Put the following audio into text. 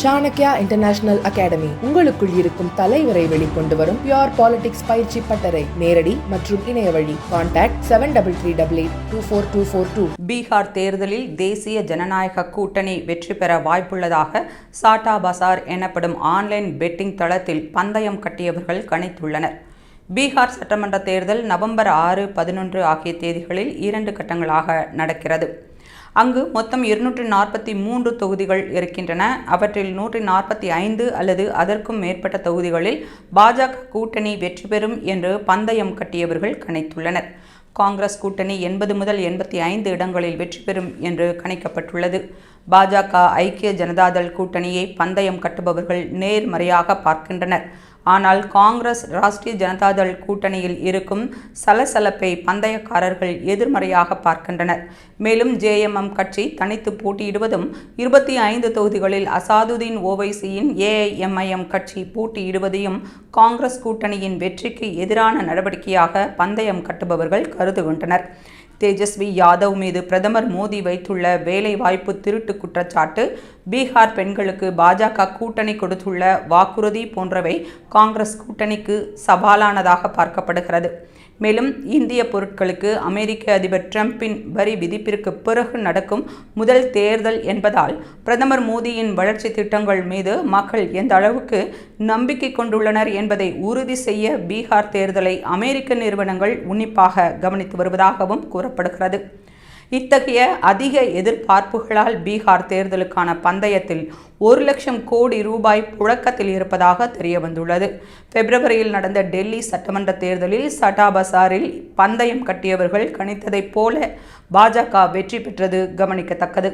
Chanakya international academy உங்களுக்குள் இருக்கும் தலைவரை வெளிக்கொண்டு வரும் பியூர் பாலிடிக்ஸ் பயிற்சி பட்டறை. நேரடி மற்றும் இணைய வழி. கான்டாக்ட் 7338824242. பீகார் தேர்தலில் தேசிய ஜனநாயக கூட்டணி வெற்றி பெற வாய்ப்புள்ளதாக சாட்டா பசார் எனப்படும் ஆன்லைன் பெட்டிங் தளத்தில் பந்தயம் கட்டியவர்கள் கணித்துள்ளனர். பீகார் சட்டமன்ற தேர்தல் நவம்பர் 6, 11 ஆகிய தேதிகளில் 2 கட்டங்களாக நடக்கிறது. அங்கு மொத்தம் 243 தொகுதிகள் இருக்கின்றன. அவற்றில் 145 அல்லது அதற்கும் மேற்பட்ட தொகுதிகளில் பாஜக கூட்டணி வெற்றி பெறும் என்று பந்தயம் கட்டியவர்கள் கணித்துள்ளனர். காங்கிரஸ் கூட்டணி 80 முதல் 85 இடங்களில் வெற்றி பெறும் என்று கணிக்கப்பட்டுள்ளது. பாஜக ஐக்கிய ஜனதாதள் கூட்டணியை பந்தயம் கட்டுபவர்கள் நேர்மறையாக பார்க்கின்றனர். ஆனால் காங்கிரஸ் ராஷ்டிரிய ஜனதாதள் கூட்டணியில் இருக்கும் சலசலப்பை பந்தயக்காரர்கள் எதிர்மறையாக பார்க்கின்றனர். மேலும் ஜேஎம்எம் கட்சி தனித்து போட்டியிடுவதும் 25 தொகுதிகளில் அசாதுதீன் ஓவைசியின் ஏஐஎம்ஐஎம் கட்சி போட்டியிடுவதையும் காங்கிரஸ் கூட்டணியின் வெற்றிக்கு எதிரான நடவடிக்கையாக பந்தயம் கட்டுபவர்கள் கருதுகின்றனர். தேஜஸ்வி யாதவ் மீது பிரதமர் மோடி வைத்துள்ள வேலைவாய்ப்பு திருட்டு குற்றச்சாட்டு, பீகார் பெண்களுக்கு பாஜக கூட்டணி கொடுத்துள்ள வாக்குறுதி போன்றவை காங்கிரஸ் கூட்டணிக்கு சவாலானதாக பார்க்கப்படுகிறது. மேலும் இந்திய பொருட்களுக்கு அமெரிக்க அதிபர் டிரம்பின் வரி விதிப்பிற்கு பிறகு நடக்கும் முதல் தேர்தல் என்பதால் பிரதமர் மோடியின் வளர்ச்சி திட்டங்கள் மீது மக்கள் எந்த அளவுக்கு நம்பிக்கை கொண்டுள்ளனர் என்பதை உறுதி செய்ய பீகார் தேர்தலை அமெரிக்க நிறுவனங்கள் உன்னிப்பாக கவனித்து வருவதாகவும் கூறப்படுகிறது. இத்தகைய அதிக எதிர்பார்ப்புகளால் பீகார் தேர்தலுக்கான பந்தயத்தில் 1 லட்சம் கோடி ரூபாய் புழக்கத்தில் இருப்பதாக தெரிய வந்துள்ளது. பிப்ரவரியில் நடந்த டெல்லி சட்டமன்ற தேர்தலில் சாட்டா பசாரில் பந்தயம் கட்டியவர்கள் கணித்ததைப் போல பாஜக வெற்றி பெற்றது கவனிக்கத்தக்கது.